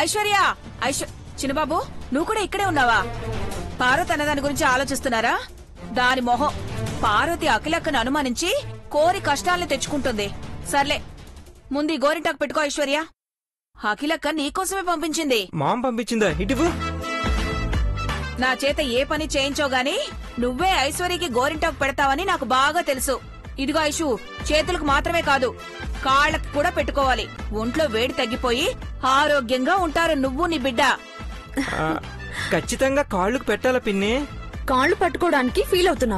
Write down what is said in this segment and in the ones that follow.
ఐశ్వర్య చిన్నబాబు నువ్వు కూడా ఇక్కడే ఉన్నావా? పార్వతి అన్నదాని గురించి ఆలోచిస్తున్నారా? దాని మొహం పార్వతి అఖిలక్కను అనుమానించి కోరి కష్టాలను తెచ్చుకుంటుంది. సర్లే ముందు ఈ గోరింటాకు పెట్టుకో ఐశ్వర్య. అఖిలక్క నీకోసమే పంపించింది. మామ పంపించిందా? ఇటువు. నా చేత ఏ పని చేయించో గాని నువ్వే ఐశ్వర్యకి గోరింటాకు పెడతావని నాకు బాగా తెలుసు. ఇదిగో ఐషు, చేతులకు మాత్రమే కాదు కాళ్లకు కూడా పెట్టుకోవాలి. ఒంట్లో వేడి తగ్గిపోయి ఆరోగ్యంగా ఉంటారు నువ్వు నీ బిడ్డ. ఖచ్చితంగా కాళ్ళకు పెట్టాలా పిన్ని? కాళ్ళు పట్టుకోవడానికి ఫీల్ అవుతున్నా?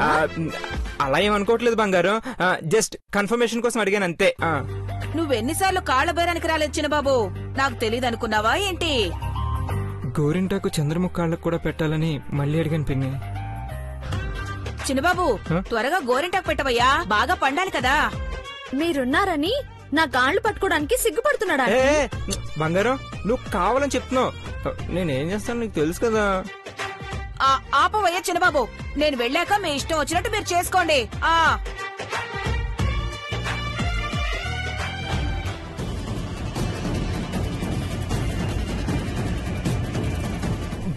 అలా ఏమనుకోవట్లేదు బంగారం, జస్ట్ కన్ఫర్మేషన్ కోసం అడిగాను అంతే. నువ్వెన్నిసార్లు కాళ్ల బేరానికి రాలేదు చిన్నబాబు, నాకు తెలీదనుకున్నావా ఏంటి? గోరింటాకు చంద్రముఖ కాళ్ళకు కూడా పెట్టాలని మళ్ళీ అడిగాను పిన్ని. చిన్నబాబు త్వరగా గోరింటాకు పెట్టవయ్యా, బాగా పండాలి కదా. మీరున్నారని నా కాళ్ళు పట్టుకోవడానికి సిగ్గుపడుతున్నాడా? బంగారం నువ్వు కావాలని చెప్తున్నావు, నేనేం చేస్తాను నీకు తెలుసు కదా. ఆపవయ్యా చిన్నబాబు, నేను వెళ్ళాక మీ ఇష్టం వచ్చినట్టు మీరు చేసుకోండి.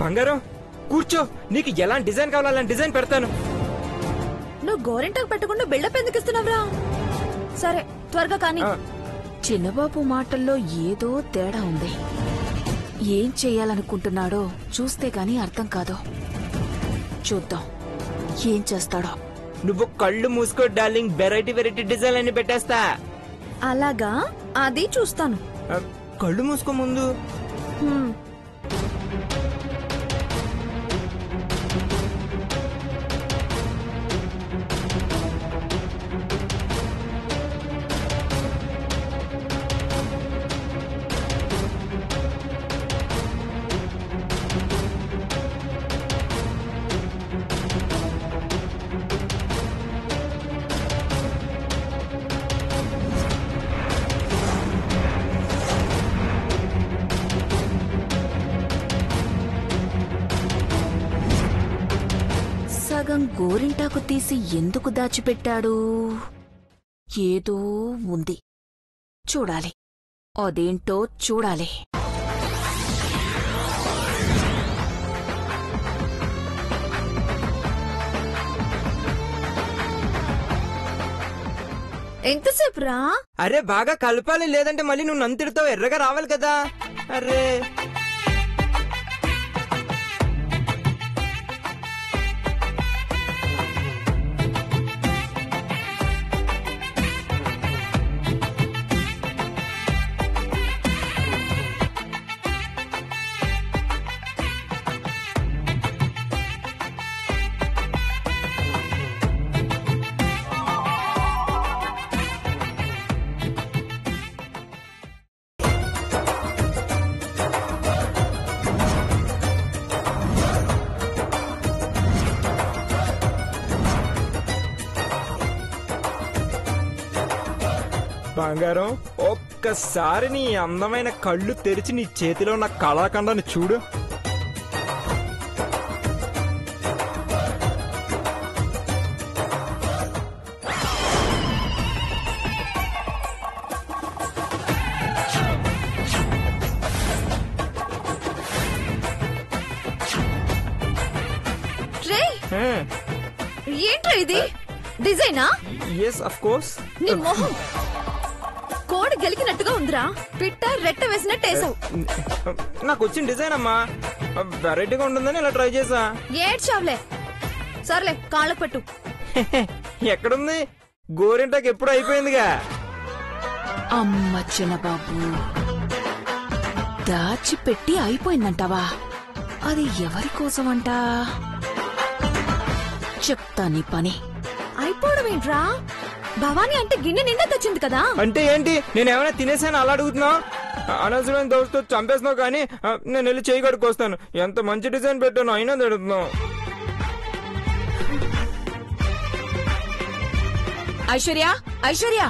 బంగారం కూర్చో, నీకు ఎలాంటి డిజైన్ కావాలో అలాంటి డిజైన్ పెడతాను. నువ్వు గోరింటాకు పెట్టకుండా బిల్డప్ ఎందుకు ఇస్తున్నావురా? సరే త్వరగా కానీ. చిన్నబాబు మాటల్లో ఏదో తేడా ఉంది. ఏం చెయ్యాలనుకుంటున్నాడో చూస్తే గాని అర్థం కాదు. చూద్దాం ఏం చేస్తాడో. నువ్వు కళ్ళు మూసుకో డార్లింగ్, వెరైటీ వెరైటీ డిజైన్ అన్ని పెట్టేస్తా. అలాగా, అది చూస్తాను. కళ్ళు మూసుకో ముందు. సగం గోరింటాకు తీసి ఎందుకు దాచిపెట్టాడు? ఏదో ఉంది, చూడాలి. అదేంటో చూడాలి. ఎంతసేపు రా? అరే బాగా కలపాలి, లేదంటే మళ్ళీ నువ్వు నన్ను తిడతావు, ఎర్రగా రావాలి కదా. అరే బంగారం, ఒక్కసారి నీ అందమైన కళ్ళు తెరిచి నీ చేతిలో ఉన్న కళాఖండాన్ని చూడు. ఏంట్రా ఇది? డిజైనా? yes of course. నీ మొహం కోడి గెలికినట్టుగా ఉందిరా. పిట్ట రెట్ట వేసినట్టేసావు. నాకు వచ్చిన డిజైన్ అమ్మా, వెరైటీగా ఉంటుందని ఇలా ట్రై చేసా. ఏడ్చావులే. సర్లే కాళ్ళకు పెట్టు. ఎక్కడుంది? గోరింటాకు ఎప్పుడు అయిపోయిందిగా. అమ్మ చిన్నబాబు, దాచిపెట్టి అయిపోయిందంటావా? అది ఎవరి కోసమంట? చెప్తా నీ పని. అయిపోవడం ఏంట్రా? భవానీ అంటే గిన్నె నిండా తెచ్చింది కదా. అంటే ఏంటి, నేనేమైనా తినేసాను అలా అడుగుతున్నావు? అనవసరమైన దోస్తు చంపేస్తున్నావు, కానీ నేను వెళ్ళి చేయి కడుక్కొస్తాను. ఎంత మంచి డిజైన్ పెట్టాను అయినా తిడుతున్నావు. ఐశ్వర్య, ఐశ్వర్య,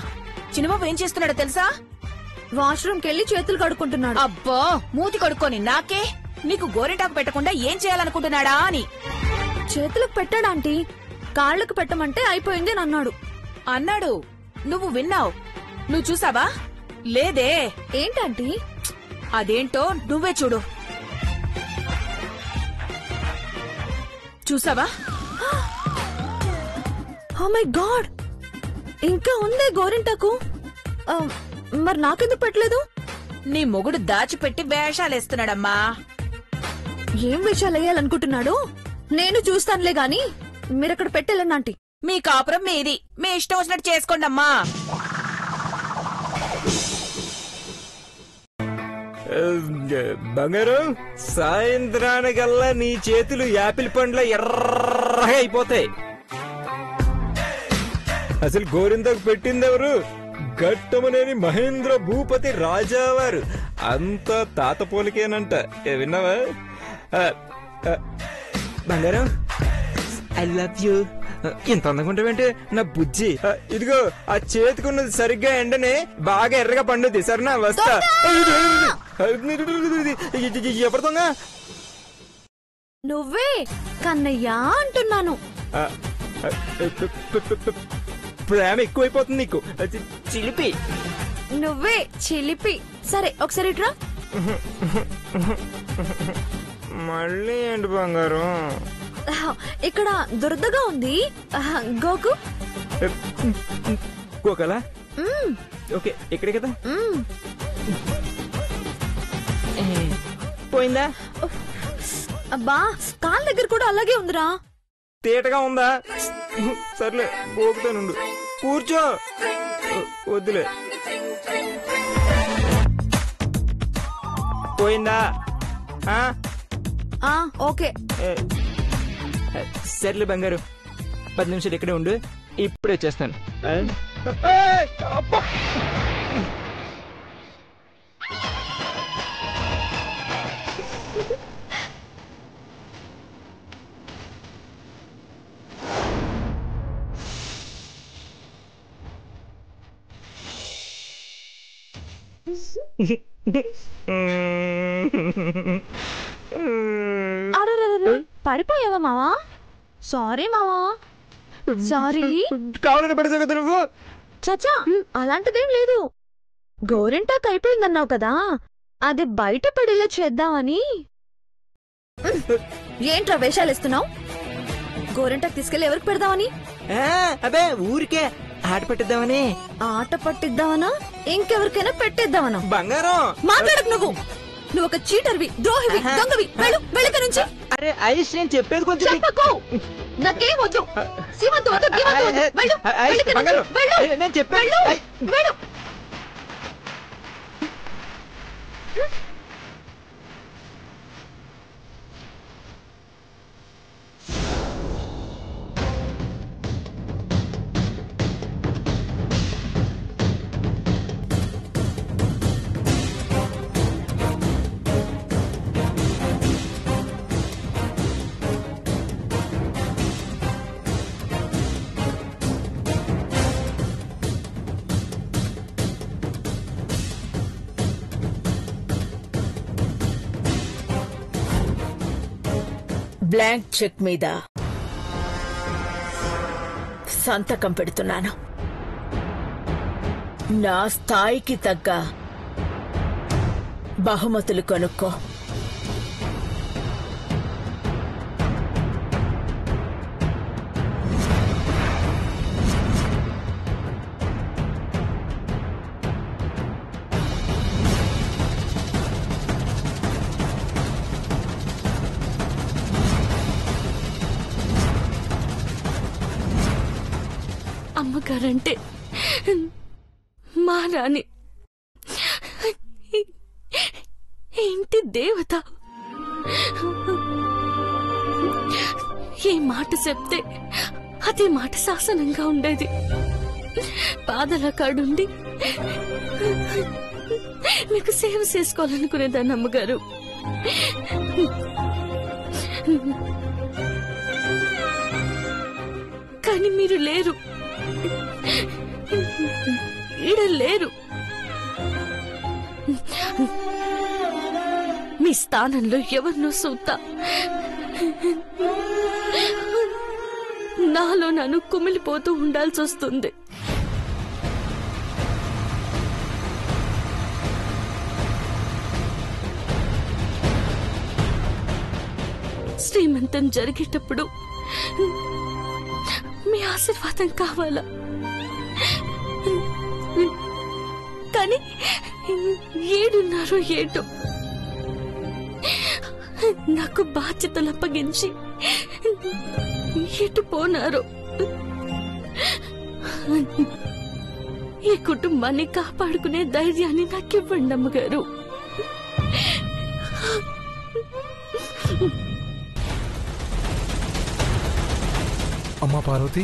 చిన్నబాబు ఏం చేస్తున్నాడో తెలుసా? వాష్రూమ్ కెళ్ళి చేతులు కడుక్కుంటున్నాడు. అబ్బో, మూతి కడుక్కొని నాకే. నీకు గోరింటాకు పెట్టకుండా ఏం చేయాలనుకుంటున్నాడా అని. చేతులకు పెట్టాడాంటీ, కాళ్లకు పెట్టమంటే అయిపోయింది అని అన్నాడు. నువ్వు విన్నావు, నువ్వు చూసావా? లేదే. ఏంటంటీ? అదేంటో నువ్వే చూడు. చూసావా? ఓ మై గాడ్, ఇంకా ఉందే గోరింటాకు. మరి నాకెందుకు పెట్టలేదు? నీ మొగుడు దాచిపెట్టి వేషాలేస్తున్నాడమ్మా. ఏం విషయాలు వేయాలనుకుంటున్నాడు నేను చూస్తానులే గాని మీరక్కడ పెట్టెళ్ళండి ఆంటీ. మీ కాపురం మీది, మీ ఇష్టం వచ్చినట్టు చేసుకోండమ్మా. బంగారం, సాయంత్రానికల్లా నీ చేతులు యాపిల్ పండ్ల ఎర్రగా అయిపోతాయి. అసలు గోరింతకు పెట్టిందెవరు? ఘట్టమనేని మహేంద్ర భూపతి రాజావారు. అంత తాత పోలికేనంట. విన్నావా? బంగారం, ఐ లవ్ యూ. ఇంత అందకుంటావేంటి నా బుజ్జి? ఇదిగో ఆ చేతికున్నది సరిగ్గా ఎండనే బాగా ఎర్రగా పండుద్ది. సరేనా? వస్తా. ఎప్పుడు దొంగ? నువ్వే కన్నయ్యా అంటున్నాను. ప్రేమ ఎక్కువైపోతుంది నీకు, చిలిపి. నువ్వే చిలిపి. సరే ఒకసారి ఇట్రా. మళ్ళీ ఏంటి బంగారం? ఇక్కడ దురదగా ఉంది. గోకు. గోకలా? ఓకే, ఇక్కడే కదా. పోయిందా? అబ్బా, కాళ్ళ దగ్గర కూడా అలాగే ఉందిరా. తేటగా ఉందా? సర్లే, గోకుతానుండు. కూర్చో. వద్దులే. పోయిందా? ఓకే. సర్లే బంగారు, 10 నిమిషాలు ఇక్కడే ఉండు. ఇప్పుడే వచ్చేస్తాను. పడిపోయావా మావా? సారీ మావా, సారీ. కావాలని పెడతా కదా నువ్వు. చచ్చా, అలాంటిదేం లేదు. గోరింటాకు అయిపోయిందన్నావు కదా, అది బయట పడేలా చేద్దామని. ఏంట్రా వేషాలు ఇస్తున్నావు? గోరింటాకు తీసుకెళ్లి ఎవరికి పెడదామని? అదే ఊరికే ఆట పెట్టిద్దామని. ఆట పట్టిద్దామనా, ఇంకెవరికైనా పెట్టేద్దామనా? బంగారం, మాట్లాడకు నువ్వు. నువ్వు ఒక చీటర్వి, ద్రోహివి, దొంగవి. వెళ్ళు, వెళ్ళక నుంచి. అరే ఐస్, నేను చెప్పేది కొంచెం. చెప్పకు, నాకేం వద్దు. సీమంత్ వద్దు, గీమంత్ వద్దు. వెళ్ళు, వెళ్ళక నుంచి. వెళ్ళు, నేను చెప్పాను. వెళ్ళు, వెళ్ళు. బ్లాంక్ చెక్ మీద సంతకం పెడుతున్నాను. నా స్థాయికి తగ్గ బహుమతులు కొనుక్కో. అమ్మగారంటే మా రాణి, ఇంటి దేవత. ఏ మాట చెప్తే అదే మాట శాసనంగా ఉండేది. పాదల కాడుండి మీకు సేవ చేసుకోవాలనుకునేదాన్ని అమ్మగారు. కానీ మీరు లేరు, ఈడ లేరు. మీ స్థానంలో ఎవరినో సూతా నాలో నన్ను కుమిలిపోతూ ఉండాల్సి వస్తుంది. శ్రీమంతం జరిగేటప్పుడు మీ ఆశీర్వాదం కావాలా? కానీ ఏడున్నారో ఏటో నాకు బాధ్యతలు అప్పగించి ఎటు పోనారో. ఈ కుటుంబాన్ని కాపాడుకునే ధైర్యాన్ని నాకివ్వండి అమ్మగారు. అమ్మా పార్వతి,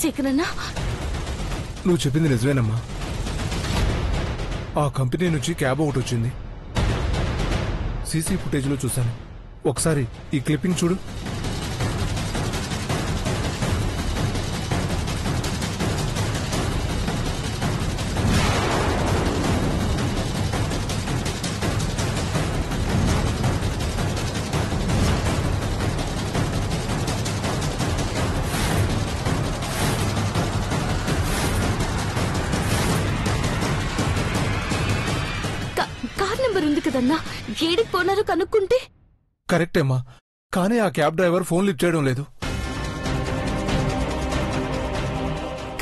శేఖరన్నా, నువ్వు చెప్పింది నిజమేనమ్మా. ఆ కంపెనీ నుంచి క్యాబ్ ఒకటి వచ్చింది. సీసీ ఫుటేజ్ లో చూశాను. ఒకసారి ఈ క్లిప్పింగ్ చూడు. కార్ నెంబర్ ఉంది కదన్నా, ఏడికి పోనారో కనుక్కుంటే. కరెక్టే అమ్మా, కానీ ఆ క్యాబ్ డ్రైవర్ ఫోన్ లిఫ్ట్ చేయడం లేదు.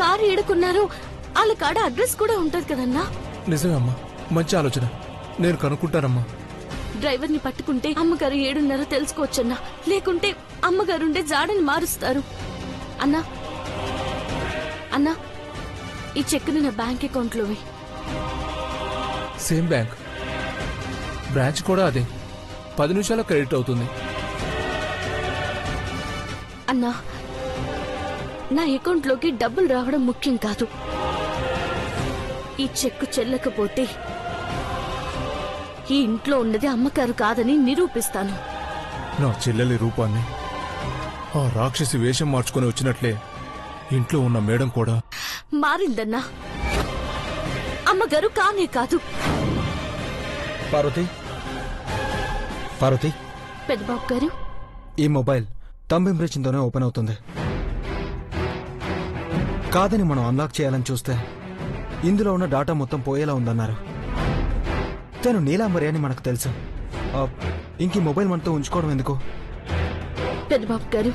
కారు ఏడుకున్నారో వాళ్ళ కాడ అడ్రస్ కూడా ఉంటది కదన్నా. నిజమే అమ్మా, మంచి ఆలోచన. నేను కనుక్కుంటానమ్మా. డ్రైవర్ని పట్టుకుంటే అమ్మగారు ఏడున్నారో తెలుసుకోవచ్చన్నా. లేకుంటే అమ్మగారుండే జాడని మారుస్తారు. అన్నా అన్నా, ఈ చెక్కుని నా బ్యాంక్ అకౌంట్ లో. సేమ్ బ్యాంక్, బ్రాంచ్ కూడా అదే. 10 నిమిషాల్లో క్రెడిట్ అవుతుంది. అన్నా, నా అకౌంట్ లోకి డబ్బులు రావడం ముఖ్యం కాదు. ఈ చెక్కు చెల్లకపోతే ఈ ఇంట్లో ఉన్నది అమ్మగారు కాదని నిరూపిస్తాను. నా చెల్లెలి రూపాన్ని ఆ రాక్షసి వేషం మార్చుకొని వచ్చినట్లే ఇంట్లో ఉన్న మేడం కూడా మారిందన్నా. అమ్మగారు కానే కాదు. పార్వతి, పార్వతి, పెద్దబాబు గారు, ఈ మొబైల్ థంబ్ ఇంప్రెషన్తోనే ఓపెన్ అవుతుంది. కాదని మనం అన్లాక్ చేయాలని చూస్తే ఇందులో ఉన్న డాటా మొత్తం పోయేలా ఉందన్నారు. తను నీలాంబరి అని మనకు తెలుసు. ఇంక ఈ మొబైల్ మనతో ఉంచుకోవడం ఎందుకు? పెద్దబాబు గారు,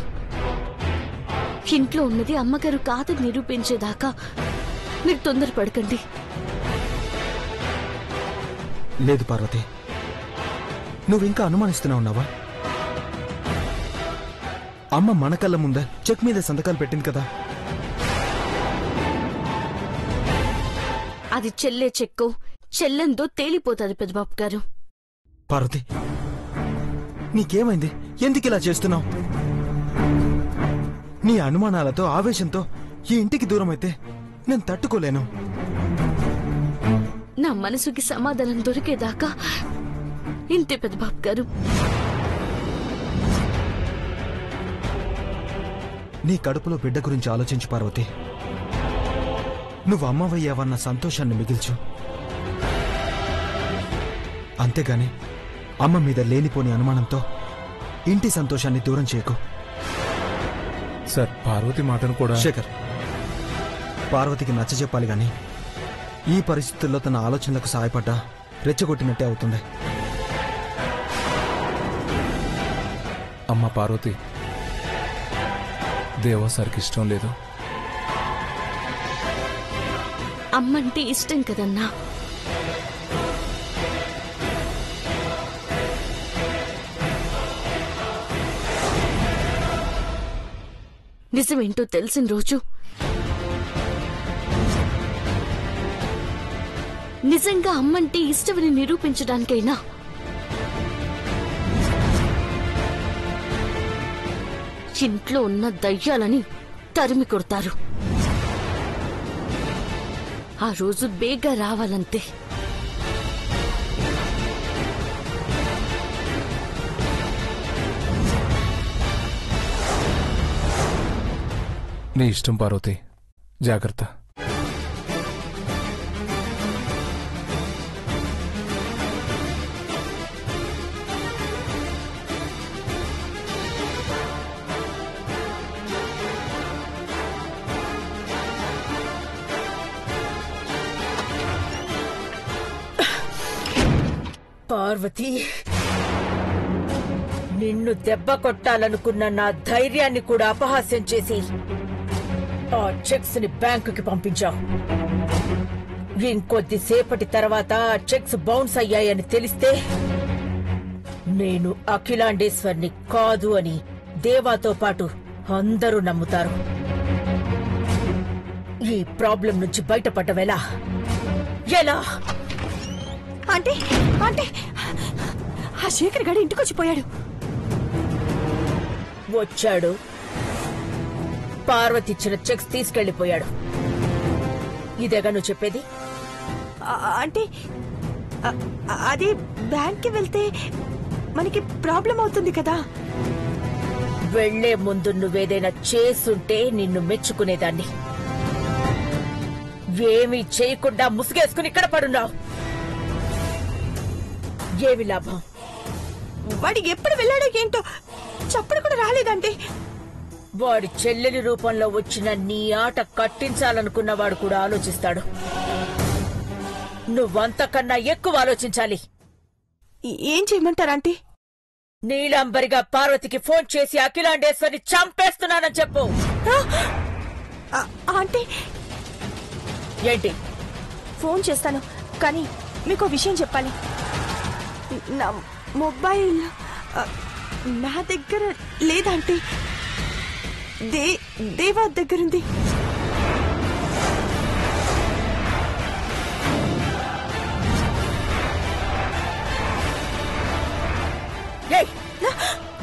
ఇంట్లో ఉన్నది అమ్మగారు కాదని నిరూపించేదాకా మీరు తొందరపడకండి. లేదు పార్వతి, నువ్వింకా అనుమానిస్తూనే ఉన్నావా? అమ్మ మన కళ్ళ ముందే చెక్ మీద సంతకాలు పెట్టింది కదా. అది చెల్లే చెక్కు చెల్లెందో తేలిపోతుంది పెద్దబాబు గారు. పార్వతి, నీకేమైంది? ఎందుకు ఇలా చేస్తున్నావు? నీ అనుమానాలతో ఆవేశంతో ఈ ఇంటికి దూరమైతే నేను తట్టుకోలేను. నా మనసుకి సమాధానం దొరికేదాకా ఇంతే పెద్దబాబు గారు. నీ కడుపులో బిడ్డ గురించి ఆలోచించు పార్వతి. నువ్వు అమ్మవయ్యావన్న సంతోషాన్ని మిగిల్చు. అంతేగాని అమ్మ మీద లేనిపోని అనుమానంతో ఇంటి సంతోషాన్ని దూరం చేయకు. సార్, పార్వతి మాటను కూడా. శేఖర్, పార్వతికి నచ్చజెప్పాలి గాని ఈ పరిస్థితుల్లో తన ఆలోచనలకు సహాయపడ్డా రెచ్చగొట్టినట్టే అవుతుంది. అమ్మ పార్వతి, దేవా సార్కి ఇష్టం లేదు. అమ్మంటే ఇష్టం కదన్నా. నిజమేంటో తెలిసిన రోజు నిజంగా అమ్మంటే ఇష్టమని నిరూపించడానికైనా ఇంట్లో ఉన్న దయ్యాలని తరిమి కొడతారు. ఆ రోజు బేగా రావాలంతే. నీ ఇష్టం పార్వతి, జాగ్రత్త. పార్వతి, నిన్ను దెబ్బ కొట్టాలనుకున్న నా ధైర్యాన్ని కూడా అపహాస్యం చేసి ఆ చెక్స్ ని బ్యాంకుకి పంపించావు. ఇంకొద్దిసేపటి తర్వాత ఆ చెక్స్ బౌన్స్ అయ్యాయని తెలిస్తే నేను అఖిలాండేశ్వర్ని కాదు అని దేవాతో పాటు అందరూ నమ్ముతారు. ఈ ప్రాబ్లం నుంచి బయటపడ్డవేలా? ఎలా? అంటే అంటే ఆ శేఖర్ గారు ఇంటికొచ్చిపోయాడు. వచ్చాడు, పార్వతి ఇచ్చిన చెక్స్ తీసుకెళ్లిపోయాడు. ఇదేగా నువ్వు చెప్పేది? అంటే అదే బ్యాంక్కి వెళ్తే మనకి ప్రాబ్లం అవుతుంది కదా. వెళ్లే ముందు నువ్వేదైనా చేసుంటే నిన్ను మెచ్చుకునేదాన్ని. ఏమీ చేయకుండా ముసుగేసుకుని ఇక్కడ పడున్నావు. ఏమి లాభం? వాడు ఎప్పుడు వెళ్ళాడో ఏంటో చప్పుడు కూడా రాలేదంటే. వాడి చెల్లెలి రూపంలో వచ్చిన నీ ఆట కట్టించాలనుకున్నవాడు కూడా ఆలోచిస్తాడు. నువ్వంతకన్నా ఎక్కువ ఆలోచించాలి. ఏం చేయమంటారంటే? నీలాంబరిగా పార్వతికి ఫోన్ చేసి అఖిలాండేశ్వరిని చంపేస్తున్నానని చెప్పు. అంటే ఏంటి? ఫోన్ చేస్తాను, కానీ మీకు విషయం చెప్పాలి. నా మొబైల్ నా దగ్గర లేదంటే దేవా దగ్గరుంది.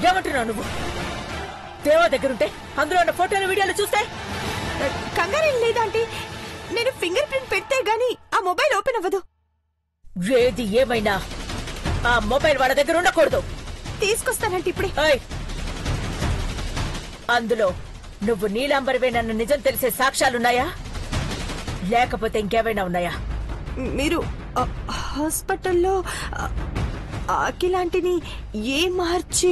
ఏమంటున్నావు నువ్వు? దేవా దగ్గరుంటే అందులో ఉన్న ఫోటోలు వీడియోలు చూస్తే కంగారేం లేదంటే నేను ఫింగర్ ప్రింట్ పెడితే గానీ ఆ మొబైల్ ఓపెన్ అవ్వదు. ఏది ఏమైనా ఆ మొబైల్ వాళ్ళ దగ్గర ఉండకూడదు. తీసుకొస్తానంటే ఇప్పుడే. అందులో నువ్వు నీలాంబరివేనన్న నిజం తెలిసే సాక్ష్యాలున్నాయా, లేకపోతే ఇంకేమైనా ఉన్నాయా? మీరు హాస్పిటల్లో అఖిలాంటిని ఏ మార్చి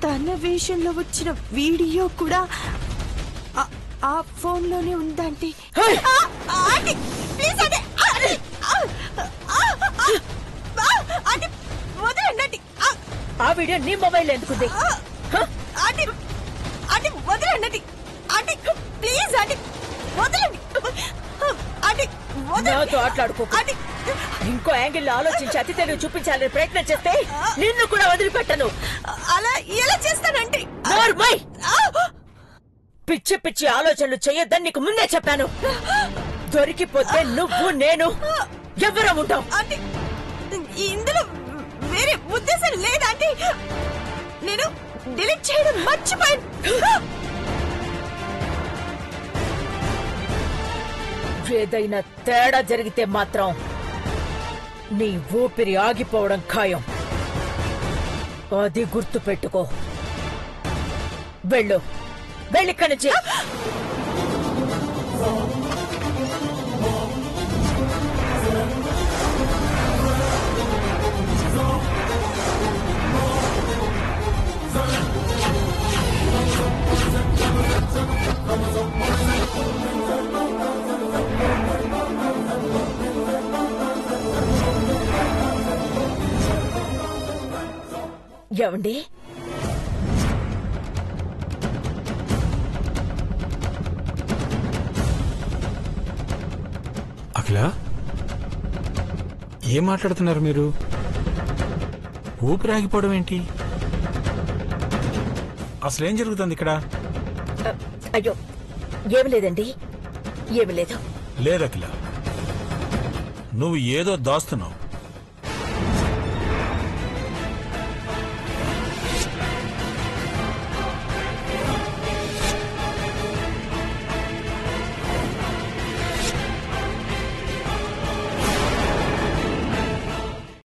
తన వేషంలో వచ్చిన వీడియో కూడా ఆ ఫోన్ లోనే ఉందంటే. వదలండి. ఆ వీడియో నీ మొబైల్ ఎందుకుంది? వదలండి. ప్లీజ్ అండి, వదలండి. నాతో ఆటలాడుకో. ఇంకో యాంగిల్ ఆలోచించి అతి తెలివి చూపించాలని ప్రయత్నం చేస్తే నిన్ను కూడా వదిలిపెట్టను. అలా ఎలా చేస్తానంటే? పిచ్చి పిచ్చి ఆలోచనలు చెయ్యొద్దని నీకు ముందే చెప్పాను. దొరికిపోతే నువ్వు నేను ఎవరం ఉంటాం. అంటే ఇందులో వేరే ఉద్దేశం లేదంటే నేను డిలీట్ చేయడం మర్చిపోయాను. ఏదైనా తేడా జరిగితే మాత్రం నీ ఊపిరి ఆగిపోవడం ఖాయం. అది గుర్తు పెట్టుకో. వెళ్ళు, వెళ్ళిక్కడి నుంచి. ఏమండి? అఖిల, ఏం మాట్లాడుతున్నారు మీరు? ఊపిరి ఆగిపోవడం ఏంటి? అసలేం జరుగుతుంది ఇక్కడ? అయ్యో, ఏమి లేదండి, ఏమి లేదు. లేదు అఖిల, నువ్వు ఏదో దాస్తున్నావు.